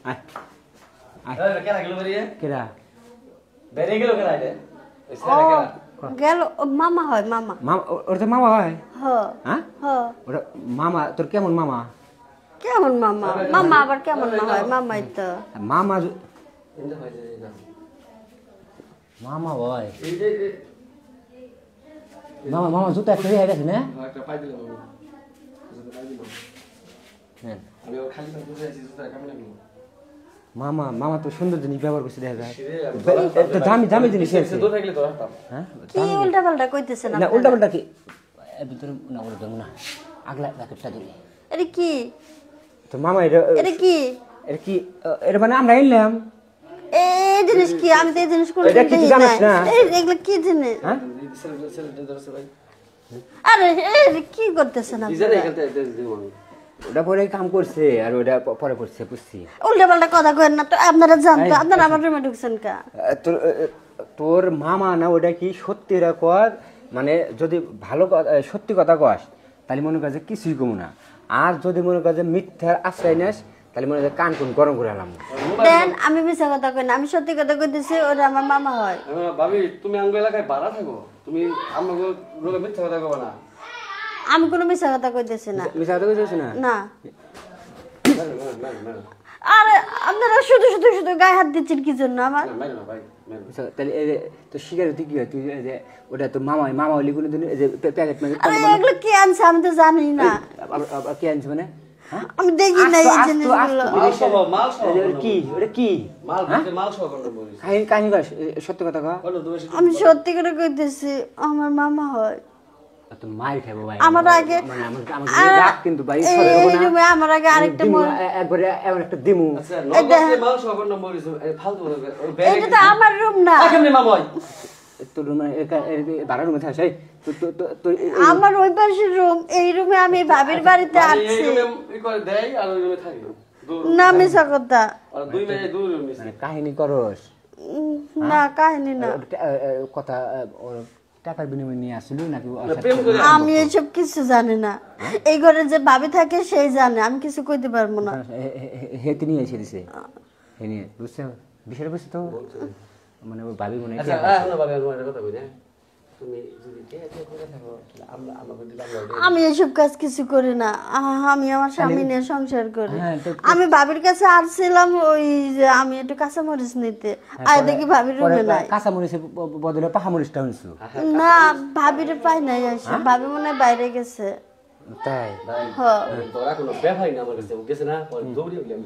আয় আয় কেরা গেল বেরিয়ে কেডা বেরিয়ে গেল কেরা রে গেল মামা হয় মামা মামা ওর তো মামা হয় হ্যাঁ ওটা মামা তোর কেমন মামা কেমন মামা মামা আবার কেমন মামা হয় মামাই তো মামা মামা হয় মামা মামা জুতা একটা হয়ে গেছে না একটা পাই দিলাম হ্যাঁ আমি ওর খালি পাই বুঝে আছি জুতা কেমন লাগলো মামা মামা তো সুন্দর জিনিস ব্যবহার করছে দেখা যায় তো দামি দামি জিনিস আছে দূর থাকলে তো রাখতাম হ্যাঁ কি উল্টা পাল্টা কইতেছেন না উল্টা পাল্টা কি ভিতরে না ওর দেব না আগলা প্যাকেটটা দিবি এটা কি তো মামা এটা কি এটা মানে আমরা আনলাম এই জিনিস কি আমি তো এই জিনিস করে এটা কিছু জানিস না এগুলো কি জিনিস হ্যাঁ আরে এই কি করতেছেন আপনি ইজারে এখানতে দেব ওটা পরে কাম করছে আর ওটা পরে করছে বুঝছি উল্টা পাল্টা কথা কইেন না তো আপনারা জানতো আপনারা আমার রুমে ঢুকছেন কা তোর মামা না ওটা কি সত্যি কর মানে যদি ভালো সত্যি কথা কস তাহলে মনে কর যে কিছুই কমু না আর যদি মনে কর যে মিথ্যার আশ্রয় নেস তাহলে মনে হয় কান কোন গরম করে আলাম দেন আমি মিছা কথা কই না আমি সত্যি কথা কইতেছি ওটা আমার মামা হয় ভাবি তুমি আঙ্গ এলাকায় ভাড়া থাকো তুমি আমাকে লোকে মিথ্যা কথা কবা না আমি কোনো মিছা কথা কইতেছি না মিছা কথা কইছিস না না আরে আপনারা শুধু শুধু শুধু গায়ে হাত দিচ্ছেন কি জন্য আমার তাহলে তো শিকারতি কি হয় তুই যে ওটা তোর মামা মামা হলি কোনোদিন এই যে প্যাকেট ম্যাকেট আরে এগুলো কি আনছে আমি তো জানি না কে আনছে মানে আমি দেখি না এই জিনিসগুলো কি ওটা কি কাহিনী কর সত্যি কথা কর আমি সত্যি করে কইতেছি আমার মামা হয় তোর মায়ের খাবো ভাই আমার আগে মানে আমার রাগ কিন্তু ভাই এই রুমে আমার আগে আরেকটা একবারে এমন একটা দিমু এটা তো আমার রুম না তোর রুমে ভাড়া রুমে থাকছে আমার ওই পাশের রুম এই রুমে আমি ভাবির বাড়িতে আসছি না মিছা কথা মানে কাহিনী করস না কাহিনী না কথা টাকার বিনিময়ে নিয়ে আসলি নাকি আমি এইসব কিছু জানি না এই ঘরে যে ভাবি থাকে সেই জানে আমি কিছু কইতে পারবো না হেতে নিয়ে এসে দিছে হে নিয়ে বুঝছো বিষয়টা বুঝছো তো মানে ভাবি মনে আমি এসব কাজ কিছু করি না আমি আমার স্বামী নিয়ে সংসার করি আমি ভাবির কাছে আসছিলাম ওই যে আমি একটু কাঁচামরিচ নিতে আর দেখি ভাবির রুমে নাই কাঁচামরিচের বদলে পাহামরিচটা হইছো না ভাবির পাই নাই আসে ভাবি মনে হয় বাইরে গেছে তাই হ্যাঁ তোরা কোনো ব্যাপারই না আমার কাছে গেছে না দৌড়িয়ে গেলাম